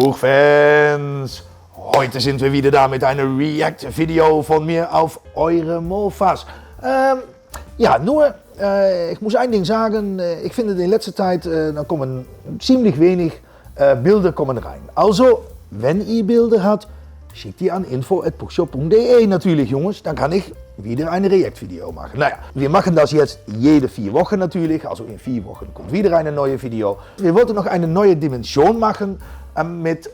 Buchfans, heute sind wir wieder da mit einem React-Video von mir auf eure Mofas. Ich muss ein Ding sagen, ich finde in letzter Zeit, da kommen ziemlich wenig Bilder kommen rein. Also, wenn ihr Bilder habt, schickt die an info@bookshop.de natürlich, Jungs, dann kann ich wieder ein React-Video machen. Naja, wir machen das jetzt jede 4 Wochen natürlich, also in 4 Wochen kommt wieder ein neues Video. Wir wollten noch eine neue Dimension machen mit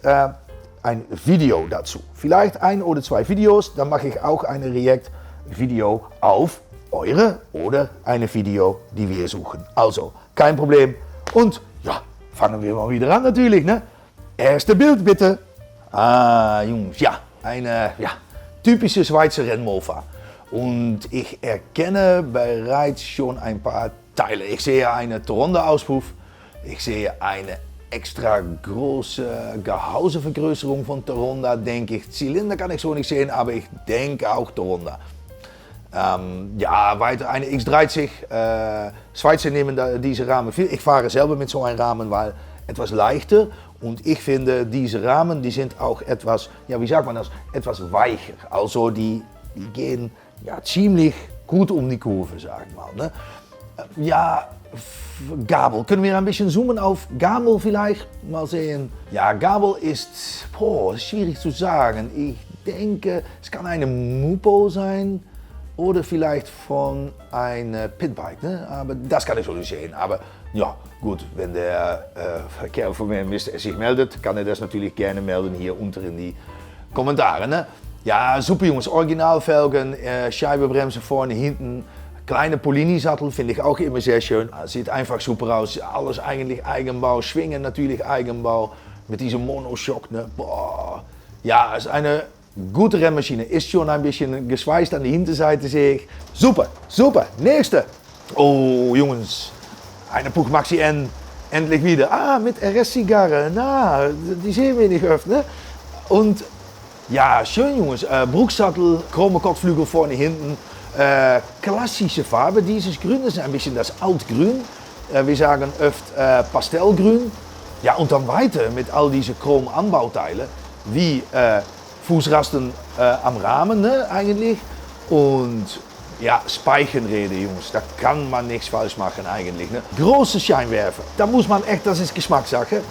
ein Video dazu. Vielleicht 1 oder 2 Videos, dann mache ich auch ein React-Video auf eure oder eine Video, die wir suchen. Also, kein Problem. Und ja, fangen wir mal wieder an natürlich, ne? Erste Bild bitte. Jungs, ja, eine typische Schweizer Rennmofa. Und ich erkenne bereits schon ein paar Teile. Ich sehe eine Toronda-Auspuff. Ich sehe eine extra große Gehäusevergrößerung von Toronda, denke ich. Zylinder kann ich so nicht sehen, aber ich denke auch Toronda. Weiter eine X30. Schweizer nehmen diese Rahmen viel. Ich fahre selber mit so einem Rahmen, weil etwas leichter. Und ich finde, diese Rahmen, die sind auch etwas, wie sagt man das, etwas weicher. Also die gehen ziemlich gut um die Kurve, sag ich mal. Ne? Gabel. Können wir ein bisschen zoomen auf Gabel vielleicht? Mal sehen. Ja, Gabel ist schwierig zu sagen. Ich denke, es kann eine Mupo sein oder vielleicht von einer Pitbike. Ne? Aber das kann ich so nicht sehen. Aber ja, gut, wenn der Kerl von mir sich meldet, kann er das natürlich gerne melden hier unten in die Kommentare. Ne? Ja, super Jungs, Originalfelgen, Scheibenbremse vorne, hinten. Kleine Polini-Sattel finde ich auch immer sehr schön. Sieht einfach super aus, alles eigentlich Eigenbau, Schwingen natürlich Eigenbau. Mit diesem Monoshock, ne? Boah. Ja, ist eine gute Rennmaschine. Ist schon ein bisschen geschweißt an die Hinterseite, sehe ich. Super, super. Nächste. Oh Jungs, eine Puch Maxi N, endlich wieder. Mit RS-Zigarre, die sehen wir nicht oft, ne? Und ja, schön Jungs, Bruchsattel, chrome Kotflügel vorne, hinten. Klassische Farbe, dieses Grün ist ein bisschen das Altgrün. Wir sagen oft Pastellgrün. Ja, und dann weiter mit all diese Chrom-Anbauteilen, wie Fußrasten am Rahmen, ne, eigentlich. Und ja, Speichenräder, Jungs, da kann man nichts falsch machen eigentlich. Ne? Große Scheinwerfer, da muss man echt, das ist Geschmackssache.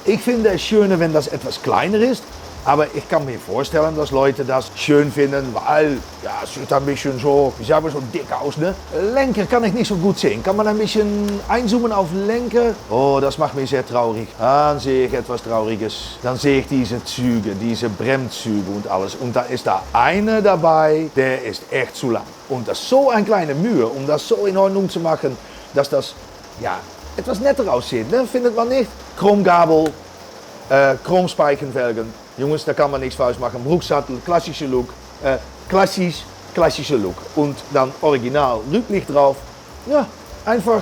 Ich finde es schöner, wenn das etwas kleiner ist. Aber ich kann mir vorstellen, dass Leute das schön finden, weil es sieht ein bisschen so, so dick aus. Ne? Lenker kann ich nicht so gut sehen. Kann man ein bisschen einzoomen auf Lenker? Oh, das macht mich sehr traurig. Dann sehe ich etwas Trauriges. Dann sehe ich diese Züge, diese Bremszüge und alles. Und da ist da einer dabei, der ist echt zu lang. Und das ist so eine kleine Mühe, um das so in Ordnung zu machen, dass das etwas netter aussieht. Ne? Findet man nicht? Chromgabel, Chromspeichenfelgen. Jungs, da kann man nichts falsch machen. Bruchsattel, klassische Look, klassische Look. Und dann original Rücklicht drauf. Ja, einfach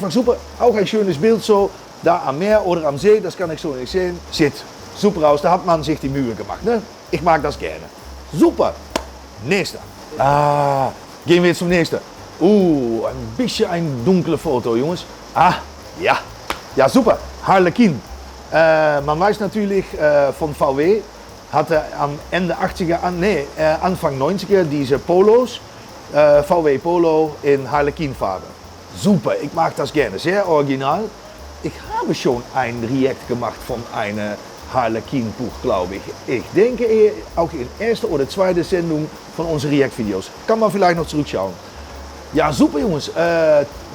super. Auch ein schönes Bild so. Da am Meer oder am See, das kann ich so nicht sehen. Sieht super aus, da hat man sich die Mühe gemacht. Ne? Ich mag das gerne. Super. Nächster. Gehen wir jetzt zum nächsten. Ein bisschen ein dunkle Foto, Jungs. Ja, super. Harlequin. Man weiß natürlich von VW, hatte am Ende 80er, Anfang 90er diese Polos, VW Polo in Harlequinfarbe. Super, ich mag das gerne, sehr original. Ich habe schon ein React gemacht von einer Harlequin-Buch, glaube ich. Ich denke auch in erste oder zweite Sendung von unseren React-Videos. Kann man vielleicht noch zurückschauen. Ja, super Jungs.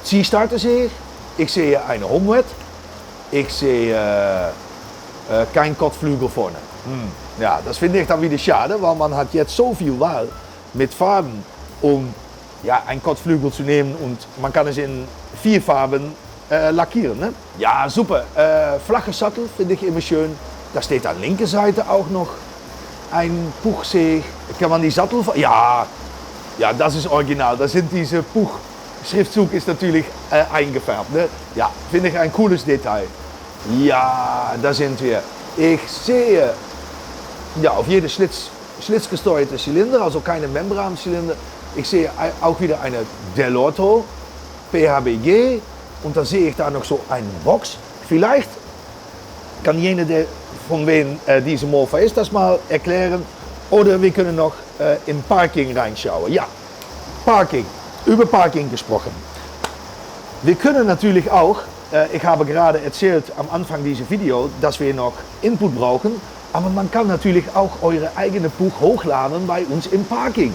Zielstarter sehe ich. Ich sehe eine Homewet. Ich sehe kein Kotflügel vorne. Ja, das finde ich dann wieder schade, weil man hat jetzt so viel Wahl mit Farben, um ein Kotflügel zu nehmen und man kann es in 4 Farben lackieren. Ne? Ja, super. Flache Sattel finde ich immer schön. Da steht an der linken Seite auch noch ein Puch, sehe ich. Kann man die Sattel... Ja, das ist original. Das sind diese Puch. Schriftzug ist natürlich eingefärbt. Ne? Ja, finde ich ein cooles Detail. Ja, da sind wir. Ich sehe auf jede schlitzgesteuerte Zylinder, also keine Membranzylinder. Ich sehe auch wieder eine Dell'Orto PHBG und dann sehe ich da noch so eine Box. Vielleicht Kann jene, von wem diese Mofa ist, das mal erklären? Oder wir können noch im Parking reinschauen. Ja, Parking. Über Parking gesprochen. Wir können natürlich auch, ich habe gerade erzählt am Anfang dieses Video, dass wir noch Input brauchen. Aber man kann natürlich auch eure eigene Buch hochladen bei uns im Parking.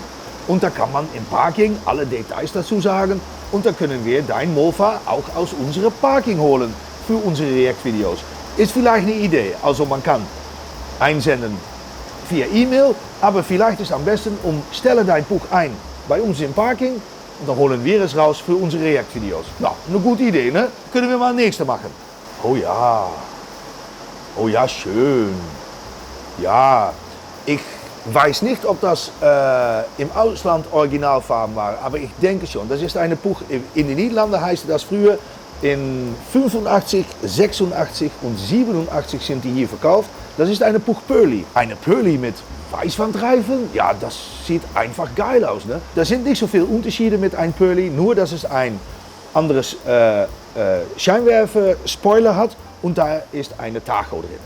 Und da kann man im Parking alle Details dazu sagen. Und da können wir dein Mofa auch aus unserem Parking holen für unsere React-Videos. Ist vielleicht eine Idee. Also man kann einsenden via E-Mail, aber vielleicht ist am besten, stelle dein Buch ein bei uns im Parking und dann holen wir es raus für unsere React-Videos. Nou, eine gute Idee, ne? Können wir mal nächste machen. Oh ja, schön. Ja, ich weiß nicht, ob das im Ausland Originalfarben war, aber ich denke schon. Das ist ein Buch, in den Niederlanden heißt das früher, in 85, 86 und 87 sind die hier verkauft. Das ist eine Buch Pearly. Eine Pearly mit Weißwandreifen, ja, das sieht einfach geil aus. Ne? Da sind nicht so viele Unterschiede mit einem Pearly, nur dass es ein anderes Scheinwerfer-Spoiler hat und da ist eine Tacho drin.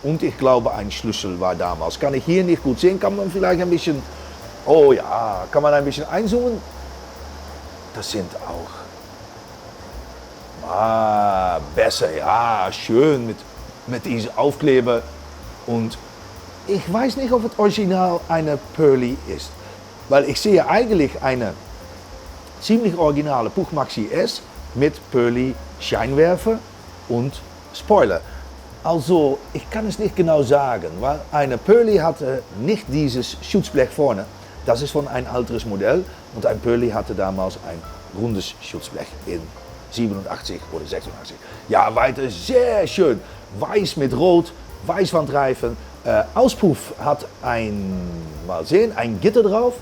Und ich glaube, ein Schlüssel war damals. Kann ich hier nicht gut sehen, kann man vielleicht ein bisschen, oh ja, kann man ein bisschen einzoomen? Das sind auch, besser, ja, schön mit diesem Aufkleber. Und ich weiß nicht, ob es original eine Pearly ist. Weil ich sehe eigentlich eine ziemlich originale Puch Maxi S mit Pearly Scheinwerfer und Spoiler. Also, ich kann es nicht genau sagen, weil eine Pearly hatte nicht dieses Schutzblech vorne. Das ist von ein älteres Modell und ein Pearly hatte damals ein rundes Schutzblech in 87 oder 86. Ja, weiter sehr schön. Weiß mit Rot, Weißwandreifen. Auspuff hat mal sehen, ein Gitter drauf.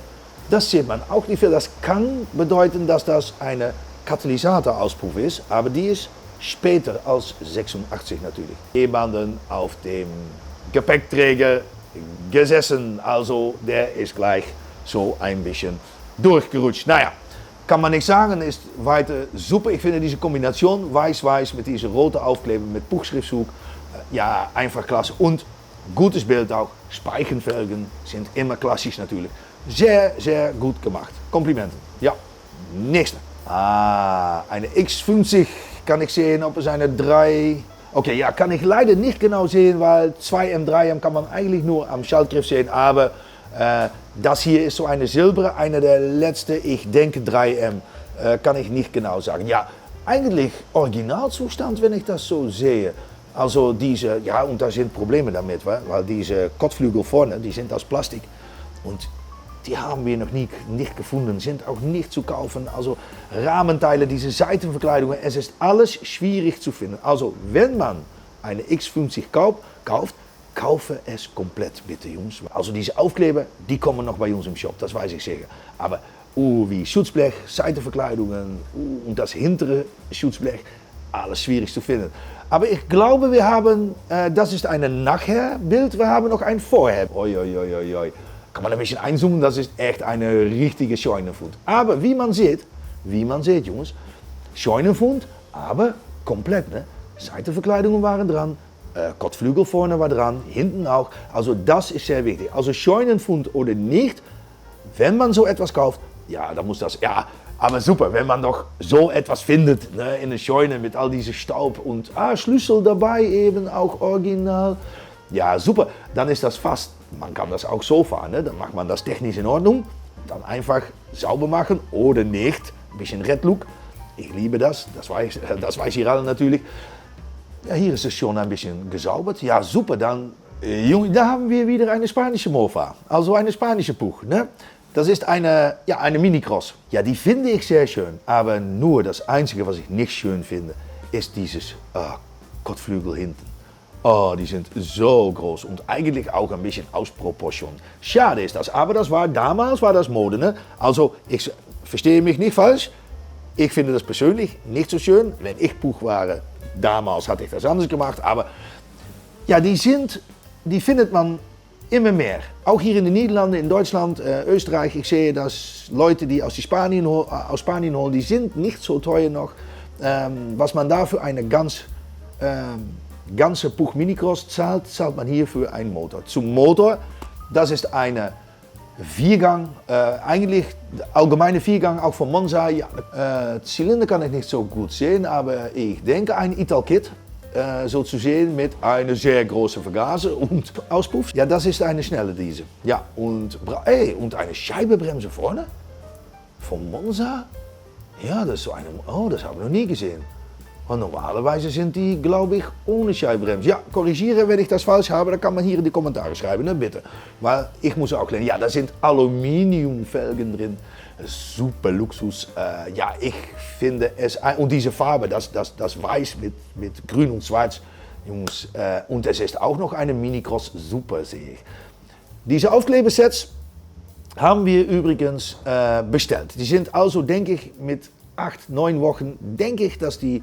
Das sieht man auch nicht viel. Das kann bedeuten, dass das eine Katalysator-Auspuff ist, aber die ist später als 86 natürlich. Jemanden auf dem Gepäckträger gesessen, also der ist gleich so ein bisschen durchgerutscht. Naja, kann man nicht sagen, ist weiter super. Ich finde diese Kombination weiß-weiß mit diesem roten Aufkleber mit Buchschriftzug, ja, einfach klasse. Und gutes Bild auch. Speichenfelgen sind immer klassisch natürlich. Sehr, sehr gut gemacht. Komplimenten. Ja, nächste. Eine X50 kann ich sehen, ob es eine 3... Okay, ja, kann ich leider nicht genau sehen, weil 2M, 3M kann man eigentlich nur am Schaltgriff sehen, aber das hier ist so eine silberne, eine der letzten, ich denke 3M, kann ich nicht genau sagen. Ja, eigentlich Originalzustand, wenn ich das so sehe. Also diese, ja, und da sind Probleme damit, weil diese Kotflügel vorne, die sind aus Plastik und die haben wir noch nicht gefunden, sind auch nicht zu kaufen. Also Rahmenteile, diese Seitenverkleidungen, es ist alles schwierig zu finden. Also wenn man eine X50 kauft, kaufe es komplett bitte, Jungs. Also diese Aufkleber, die kommen noch bei uns im Shop, das weiß ich sicher. Aber wie Schutzblech, Seitenverkleidungen und das hintere Schutzblech, alles schwierig zu finden. Aber ich glaube, wir haben, das ist ein Nachher-Bild, wir haben noch ein Vorher. Oi, oi, oi, oi, oi. Kann man ein bisschen einzoomen, das ist echt eine richtige Scheunenfund. Aber wie man sieht, Jungs, Scheunenfund, aber komplett, ne? Seitenverkleidungen waren dran, Kotflügel vorne war dran, hinten auch. Also das ist sehr wichtig. Also Scheunenfund oder nicht, wenn man so etwas kauft, ja, dann muss das, ja, aber super, wenn man doch so etwas findet, ne, in der Scheune mit all diesem Staub und Schlüssel dabei eben auch original. Ja, super, dann ist das fast, man kann das auch so fahren, ne? Dann macht man das technisch in Ordnung, dann einfach sauber machen oder nicht, ein bisschen Red Look. Ich liebe das weiß ihr alle natürlich. Ja, hier ist es schon ein bisschen gesaubert. Ja, super, dann, Junge, da haben wir wieder eine spanische Mofa, also eine spanische Puch, ne? Das ist eine Mini-Cross. Ja, die finde ich sehr schön, aber nur das Einzige, was ich nicht schön finde, ist dieses Kotflügel hinten. Oh, die sind so groß und eigentlich auch ein bisschen aus Proportion. Schade ist das, aber damals war das Mode, ne? Also, ich verstehe mich nicht falsch. Ich finde das persönlich nicht so schön. Wenn ich Puch war, damals hatte ich das anders gemacht, aber ja, die findet man immer mehr. Auch hier in den Niederlanden, in Deutschland, Österreich. Ich sehe, dass Leute, die aus Spanien holen, die sind nicht so teuer noch. Was man dafür eine ganz ganze Puch Minicross zahlt, zahlt man hier für einen Motor. Zum Motor, das ist eine Viergang, eigentlich allgemeine Viergang auch von Monza. Ja, Zylinder kann ich nicht so gut sehen, aber ich denke ein Italkit. So zu sehen mit einer sehr großen Vergaser und Auspuff. Ja, das ist eine schnelle Diesel. Ja, und eine Scheibenbremse vorne von Monza. Ja, das ist so eine, das habe ich noch nie gesehen. Und normalerweise sind die, glaube ich, ohne Scheibenbremse. Ja, korrigieren, wenn ich das falsch habe, dann kann man hier in die Kommentare schreiben, ne, bitte. Weil ich muss auch lernen, ja, da sind Aluminiumfelgen drin. Super Luxus. Ja, ich finde es, und diese Farbe, das Weiß mit Grün und Schwarz, Jungs, und es ist auch noch eine Minicross, super sehe ich. Diese Aufklebesets haben wir übrigens bestellt. Die sind also, denke ich, mit 8, 9 Wochen, denke ich, dass die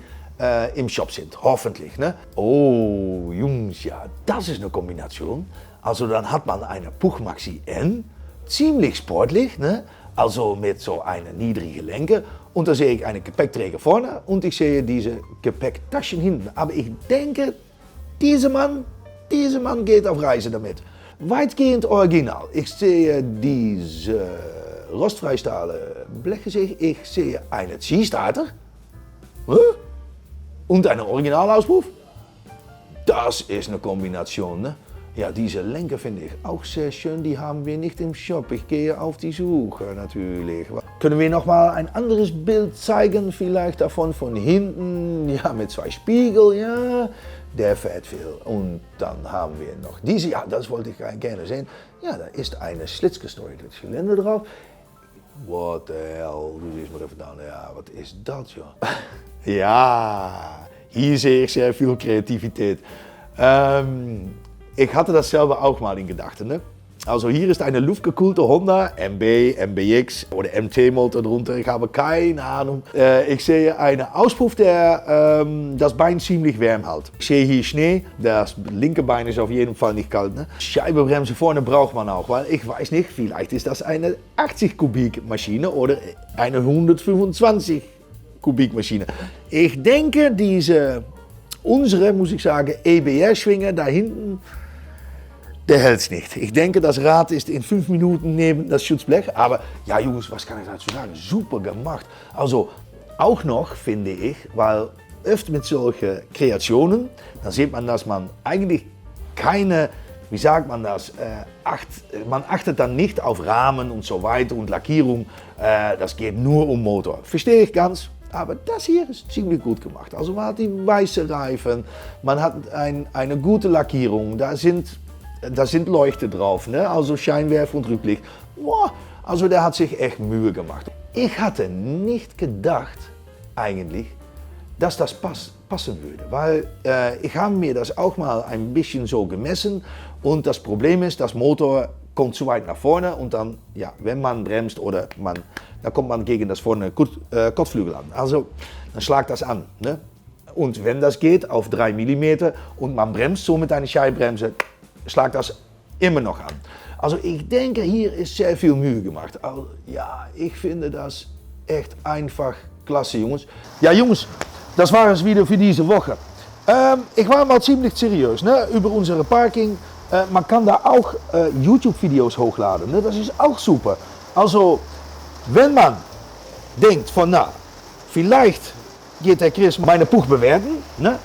im Shop sind, hoffentlich. Ne? Oh, Jungs, ja, das ist eine Kombination. Also dann hat man eine Puch Maxi N, ziemlich sportlich, ne? Also mit so einer niedrigen Lenker. Und da sehe ich einen Gepäckträger vorne und ich sehe diese Gepäcktaschen hinten. Aber ich denke, dieser Mann geht auf Reise damit. Weitgehend original. Ich sehe diese rostfreistahlen Bleche, ich sehe einen G-Starter und einen Originalauspuff. Das ist eine Kombination, ne? Ja, diese Lenker finde ich auch sehr schön, die haben wir nicht im Shop. Ich gehe auf die Suche natürlich. Können wir noch mal ein anderes Bild zeigen, vielleicht davon von hinten, ja, mit 2 Spiegeln, ja, der fährt viel. Und dann haben wir noch diese, ja, das wollte ich gerne sehen. Ja, da ist eine schlitzgesteuerte Zylinder drauf. What the hell, du siehst mal even dan, ja, wat is dat, joh? Ja, hier sehe ich sehr viel Kreativität. Ich hatte das selber auch mal in Gedachten. Ne? Also hier ist eine luftgekühlte Honda MB, MBX oder MT-Motor drunter. Ich habe keine Ahnung. Ich sehe einen Auspuff, der das Bein ziemlich warm hält. Ich sehe hier Schnee. Das linke Bein ist auf jeden Fall nicht kalt. Ne? Scheibenbremse vorne braucht man auch, weil ich weiß nicht, vielleicht ist das eine 80 Kubik Maschine oder eine 125 Kubik Maschine. Ich denke, unsere, muss ich sagen, EBR-Schwinger da hinten, der hält es nicht. Ich denke, das Rad ist in 5 Minuten neben das Schutzblech. Aber ja, Jungs, was kann ich dazu sagen? Super gemacht. Also auch noch, finde ich, weil öfter mit solchen Kreationen, dann sieht man, dass man eigentlich keine, wie sagt man das, man achtet dann nicht auf Rahmen und so weiter und Lackierung. Das geht nur um Motor. Verstehe ich ganz. Aber das hier ist ziemlich gut gemacht. Also man hat die weiße Reifen, man hat eine gute Lackierung, da sind Leuchte drauf, ne? Also Scheinwerfer und Rücklicht. Boah, also der hat sich echt Mühe gemacht. Ich hatte nicht gedacht, eigentlich, dass das passen würde, weil ich habe mir das auch mal ein bisschen so gemessen und das Problem ist, das Motor kommt zu weit nach vorne und dann, ja, wenn man bremst oder dann kommt man gegen das vorne Kotflügel an. Also dann schlagt das an. Ne? Und wenn das geht auf 3 mm und man bremst so mit einer Scheibenbremse, schlagt das immer noch an. Also ich denke, hier ist sehr viel Mühe gemacht. Also, ja, ich finde das echt einfach klasse, Jungs. Ja, Jungs, das war es wieder für diese Woche. Ich war mal ziemlich seriös, ne, über unsere Parking. Man kann da auch YouTube-Videos hochladen, ne? Das ist auch super. Also, wenn man denkt von, na, vielleicht geht der Chris meine Puch bewerten, ne?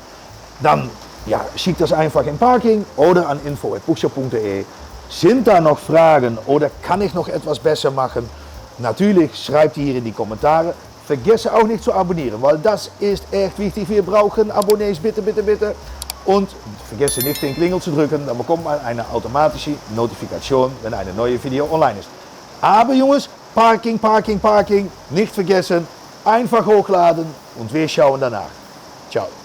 Dann ja, schickt das einfach in Parking oder an info@puchshop.de. Sind da noch Fragen oder kann ich noch etwas besser machen? Natürlich, schreibt hier in die Kommentare. Vergesse auch nicht zu abonnieren, weil das ist echt wichtig. Wir brauchen Abonnees, bitte, bitte, bitte. Und vergesse nicht den Klingel zu drücken, dann bekommt man eine automatische Notifikation, wenn eine neue Video online ist. Aber Jungs, Parking, Parking, Parking, nicht vergessen, einfach hochladen und wir schauen danach. Ciao.